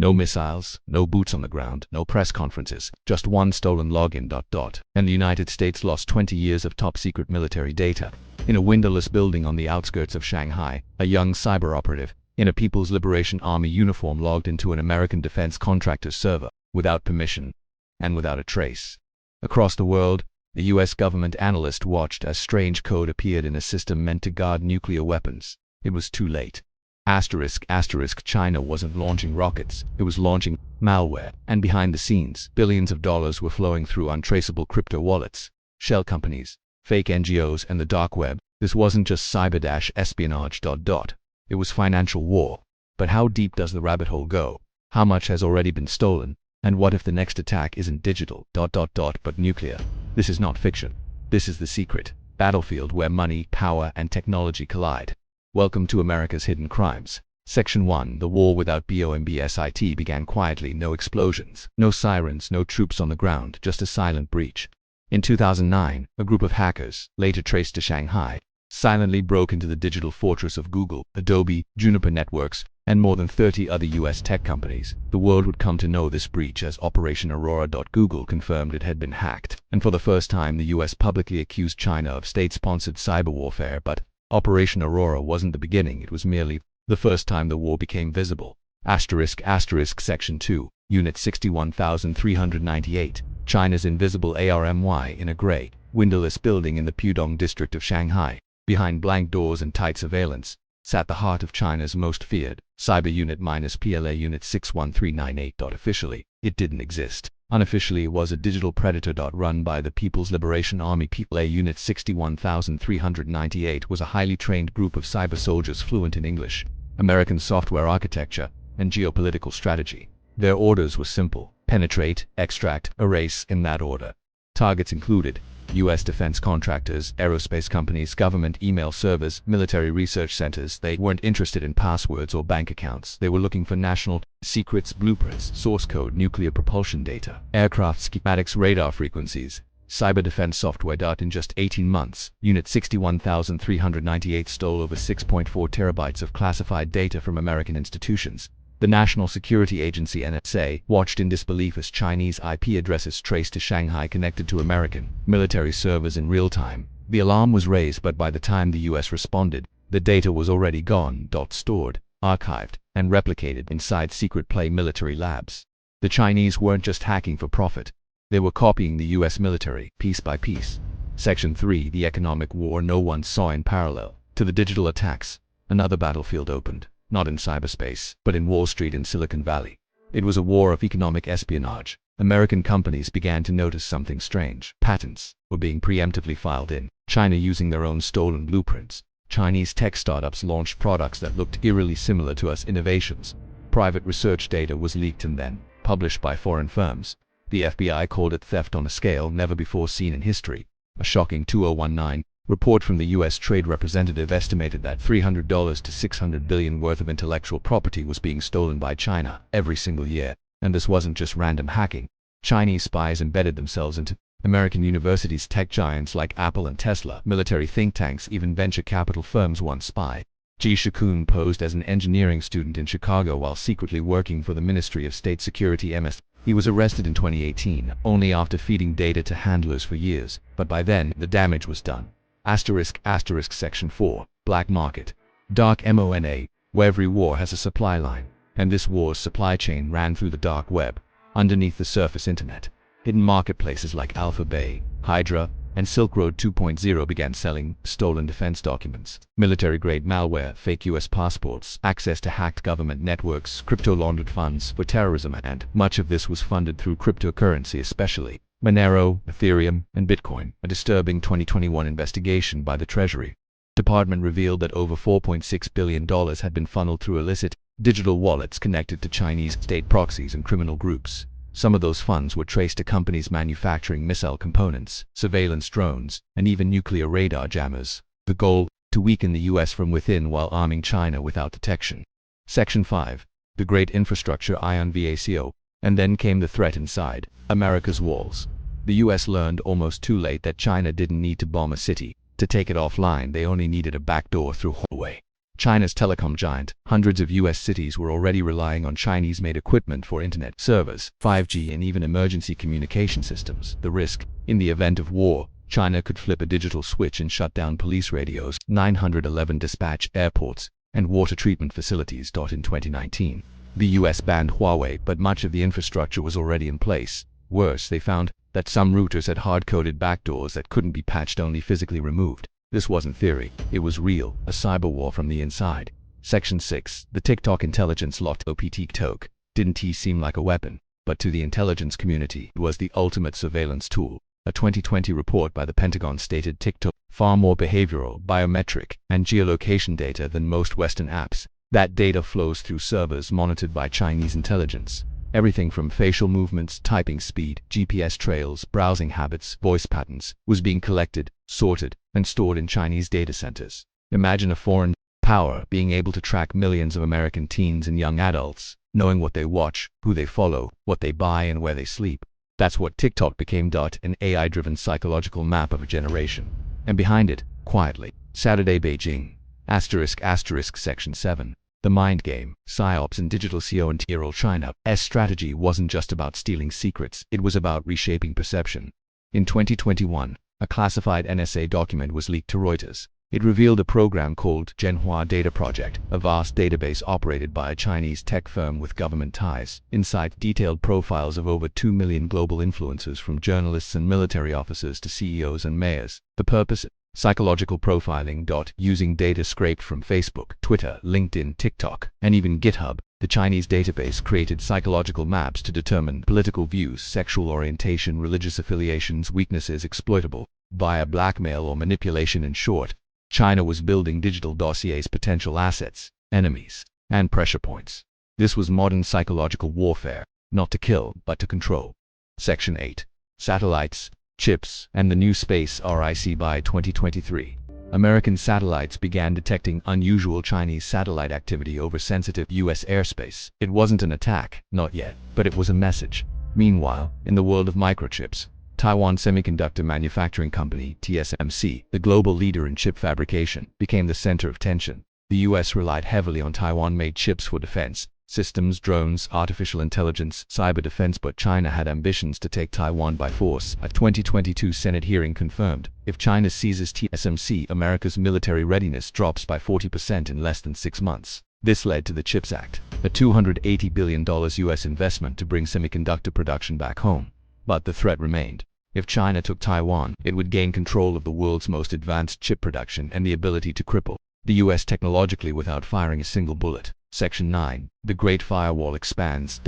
No missiles, no boots on the ground, no press conferences, just one stolen login. And the United States lost 20 years of top-secret military data. In a windowless building on the outskirts of Shanghai, a young cyber operative in a People's Liberation Army uniform logged into an American defense contractor's server, without permission, and without a trace. Across the world, the US government analyst watched as strange code appeared in a system meant to guard nuclear weapons. It was too late. China wasn't launching rockets, it was launching malware, and behind the scenes, billions of dollars were flowing through untraceable crypto wallets, shell companies, fake NGOs, and the dark web. This wasn't just cyber-espionage. It was financial war. But how deep does the rabbit hole go? How much has already been stolen? And what if the next attack isn't digital, but nuclear? This is not fiction. This is the secret battlefield where money, power, and technology collide. Welcome to America's Hidden Crimes. Section 1. The war without bombs began quietly. No explosions, no sirens, no troops on the ground, just a silent breach. In 2009, a group of hackers, later traced to Shanghai, silently broke into the digital fortress of Google, Adobe, Juniper Networks, and more than 30 other US tech companies. The world would come to know this breach as Operation Aurora. Google confirmed it had been hacked, and for the first time the US publicly accused China of state-sponsored cyber warfare. But Operation Aurora wasn't the beginning, it was merely the first time the war became visible. Section 2, Unit 61398, China's invisible army in a gray, windowless building in the Pudong district of Shanghai. Behind blank doors and tight surveillance, sat the heart of China's most feared cyber unit -PLA Unit 61398. Officially, it didn't exist. Unofficially, it was a digital predator. Run by the People's Liberation Army. PLA Unit 61398 was a highly trained group of cyber soldiers fluent in English, American software architecture, and geopolitical strategy. Their orders were simple: penetrate, extract, erase, in that order. Targets included U.S. defense contractors, aerospace companies, government email servers, military research centers. They weren't interested in passwords or bank accounts. They were looking for national secrets, blueprints, source code, nuclear propulsion data, aircraft schematics, radar frequencies, cyber defense software. In just 18 months, Unit 61398 stole over 6.4 terabytes of classified data from American institutions. The National Security Agency (NSA) watched in disbelief as Chinese IP addresses traced to Shanghai connected to American military servers in real time. The alarm was raised, but by the time the US responded, the data was already gone, stored, archived, and replicated inside secret military labs. The Chinese weren't just hacking for profit. They were copying the US military, piece by piece. Section 3. The economic war no one saw. In parallel to the digital attacks, another battlefield opened. Not in cyberspace, but in Wall Street and Silicon Valley. It was a war of economic espionage. American companies began to notice something strange. Patents were being preemptively filed in China using their own stolen blueprints. Chinese tech startups launched products that looked eerily similar to US innovations. Private research data was leaked and then published by foreign firms. The FBI called it theft on a scale never before seen in history. A shocking 2019 report from the U.S. Trade Representative estimated that $300 to $600 billion worth of intellectual property was being stolen by China every single year. And this wasn't just random hacking. Chinese spies embedded themselves into American universities, tech giants like Apple and Tesla, military think tanks, even venture capital firms. One spy, Ji Shikun, posed as an engineering student in Chicago while secretly working for the Ministry of State Security (MS). He was arrested in 2018, only after feeding data to handlers for years, but by then, the damage was done. Section 4. Black Market. Dark MONA, where every war has a supply line, and this war's supply chain ran through the dark web, underneath the surface internet. Hidden marketplaces like AlphaBay, Hydra, and Silk Road 2.0 began selling stolen defense documents, military-grade malware, fake US passports, access to hacked government networks, crypto-laundered funds for terrorism, and much of this was funded through cryptocurrency, especially Monero, Ethereum, and Bitcoin. A disturbing 2021 investigation by the Treasury Department revealed that over $4.6 billion had been funneled through illicit digital wallets connected to Chinese state proxies and criminal groups. Some of those funds were traced to companies manufacturing missile components, surveillance drones, and even nuclear radar jammers. The goal: to weaken the US from within while arming China without detection. Section 5. The Great Infrastructure Invasion. And then came the threat inside America's walls. The US learned almost too late that China didn't need to bomb a city to take it offline. They only needed a backdoor through hallway. China's telecom giant, hundreds of U.S. cities were already relying on Chinese-made equipment for internet servers, 5G, and even emergency communication systems. The risk: in the event of war, China could flip a digital switch and shut down police radios, 911 dispatch airports, and water treatment facilities. In 2019, the U.S. banned Huawei, but much of the infrastructure was already in place. Worse, they found that some routers had hard-coded backdoors that couldn't be patched, only physically removed. This wasn't theory, it was real, a cyber war from the inside. Section 6. The TikTok intelligence locked TikTok. Didn't seem like a weapon, but to the intelligence community, it was the ultimate surveillance tool. A 2020 report by the Pentagon stated TikTok far more behavioral, biometric, and geolocation data than most Western apps. That data flows through servers monitored by Chinese intelligence. Everything from facial movements, typing speed, GPS trails, browsing habits, voice patterns was being collected, sorted, and stored in Chinese data centers. Imagine a foreign power being able to track millions of American teens and young adults, knowing what they watch, who they follow, what they buy, and where they sleep. That's what TikTok became. An AI-driven psychological map of a generation. And behind it, quietly, Saturday Beijing. Section 7. The mind game, psyops, and digital CO. And China's strategy wasn't just about stealing secrets, it was about reshaping perception. In 2021, a classified NSA document was leaked to Reuters. It revealed a program called Zhenhua Data Project, a vast database operated by a Chinese tech firm with government ties. Inside, detailed profiles of over 2 million global influencers, from journalists and military officers to CEOs and mayors. The purpose: psychological profiling. Using data scraped from Facebook, Twitter, LinkedIn, TikTok, and even GitHub, the Chinese database created psychological maps to determine political views, sexual orientation, religious affiliations, weaknesses, exploitable via blackmail or manipulation. In short, China was building digital dossiers, potential assets, enemies, and pressure points. This was modern psychological warfare, not to kill, but to control. Section 8. Satellites, chips, and the new space race. By 2023, American satellites began detecting unusual Chinese satellite activity over sensitive U.S. airspace. It wasn't an attack, not yet, but it was a message. Meanwhile, in the world of microchips, Taiwan Semiconductor Manufacturing Company, TSMC, the global leader in chip fabrication, became the center of tension. The U.S. relied heavily on Taiwan-made chips for defense systems, drones, artificial intelligence, cyber defense, but China had ambitions to take Taiwan by force. A 2022 Senate hearing confirmed, if China seizes TSMC, America's military readiness drops by 40% in less than 6 months. This led to the CHIPS Act, a $280 billion U.S. investment to bring semiconductor production back home. But the threat remained. If China took Taiwan, it would gain control of the world's most advanced chip production and the ability to cripple the U.S. technologically without firing a single bullet. Section 9. The Great Firewall expands.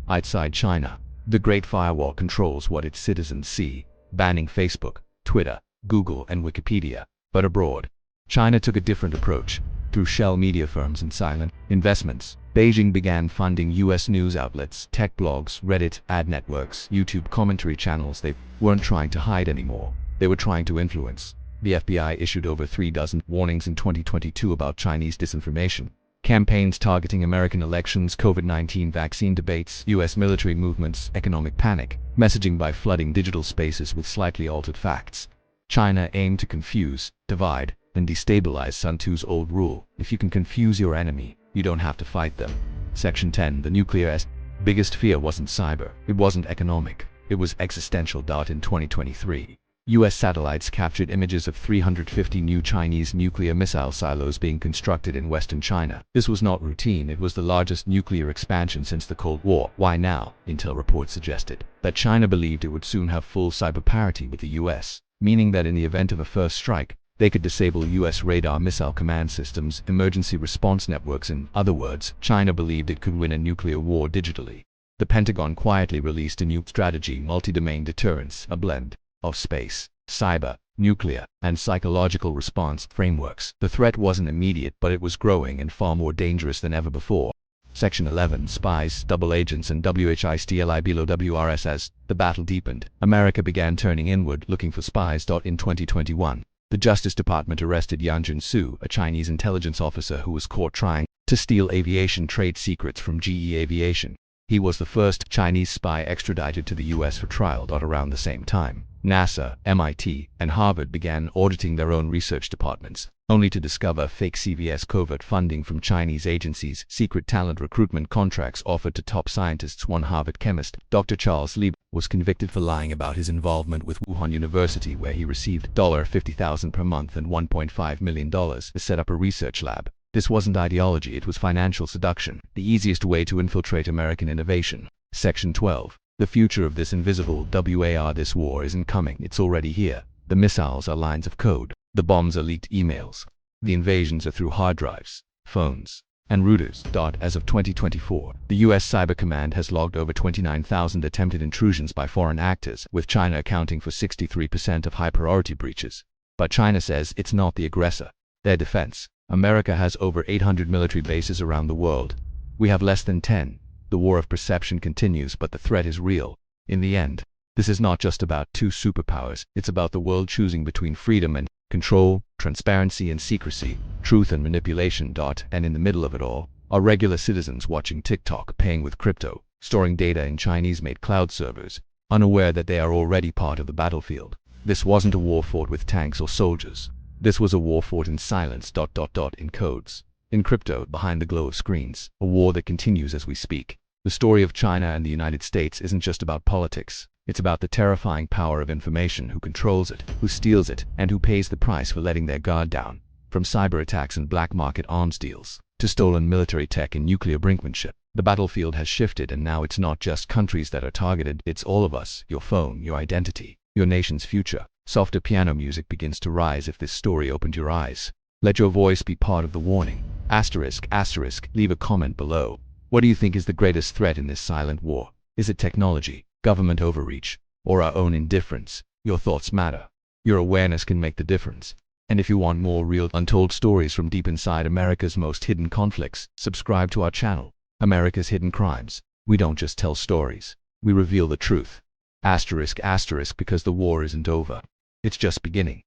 Outside China, the Great Firewall controls what its citizens see, banning Facebook, Twitter, Google, and Wikipedia. But abroad, China took a different approach. Through shell media firms and silent investments, Beijing began funding U.S. news outlets, tech blogs, Reddit, ad networks, YouTube commentary channels. They weren't trying to hide anymore. They were trying to influence. The FBI issued over 36 warnings in 2022 about Chinese disinformation campaigns targeting American elections, COVID-19 vaccine debates, U.S. military movements, economic panic, messaging by flooding digital spaces with slightly altered facts. China aimed to confuse, divide, and destabilize. Sun Tzu's old rule: if you can confuse your enemy, you don't have to fight them. Section 10. The nuclear biggest fear wasn't cyber, it wasn't economic, it was existential. In 2023, U.S. satellites captured images of 350 new Chinese nuclear missile silos being constructed in western China. This was not routine, it was the largest nuclear expansion since the Cold War. Why now? Intel reports suggested that China believed it would soon have full cyber parity with the U.S., meaning that in the event of a first strike, they could disable U.S. radar, missile command systems, emergency response networks. In other words, China believed it could win a nuclear war digitally. The Pentagon quietly released a new strategy: multi-domain deterrence, a blend of space, cyber, nuclear, and psychological response frameworks. The threat wasn't immediate, but it was growing and far more dangerous than ever before. Section 11. Spies, double agents, and WHISTLI below WRS. As the battle deepened, America began turning inward, looking for spies. In 2021, the Justice Department arrested Yan Junsu, a Chinese intelligence officer who was caught trying to steal aviation trade secrets from GE Aviation. He was the first Chinese spy extradited to the US for trial. Around the same time, NASA, MIT, and Harvard began auditing their own research departments, only to discover fake CVS covert funding from Chinese agencies, secret talent recruitment contracts offered to top scientists. One Harvard chemist, Dr. Charles Lieb, was convicted for lying about his involvement with Wuhan University, where he received $50,000 per month and $1.5 million to set up a research lab. This wasn't ideology, it was financial seduction, the easiest way to infiltrate American innovation. Section 12. The future of this invisible war. This war isn't coming, it's already here. The missiles are lines of code. The bombs are leaked emails. The invasions are through hard drives, phones, and routers. As of 2024, the US Cyber Command has logged over 29,000 attempted intrusions by foreign actors, with China accounting for 63% of high-priority breaches. But China says it's not the aggressor. Their defense. America has over 800 military bases around the world. We have less than 10. The war of perception continues, but the threat is real. In the end, this is not just about two superpowers, it's about the world choosing between freedom and control, transparency and secrecy, truth and manipulation. And in the middle of it all, are regular citizens watching TikTok, paying with crypto, storing data in Chinese-made cloud servers, unaware that they are already part of the battlefield. This wasn't a war fought with tanks or soldiers. This was a war fought in silence. In codes, in crypto, behind the glow of screens. A war that continues as we speak. The story of China and the United States isn't just about politics. It's about the terrifying power of information, who controls it, who steals it, and who pays the price for letting their guard down. From cyber attacks and black market arms deals, to stolen military tech and nuclear brinkmanship, the battlefield has shifted, and now it's not just countries that are targeted, it's all of us, your phone, your identity, your nation's future. Softer piano music begins to rise. If this story opened your eyes, let your voice be part of the warning. ****, leave a comment below. What do you think is the greatest threat in this silent war? Is it technology, government overreach, or our own indifference? Your thoughts matter. Your awareness can make the difference. And if you want more real, untold stories from deep inside America's most hidden conflicts, subscribe to our channel, America's Hidden Crimes. We don't just tell stories, we reveal the truth. ***, because the war isn't over. It's just beginning.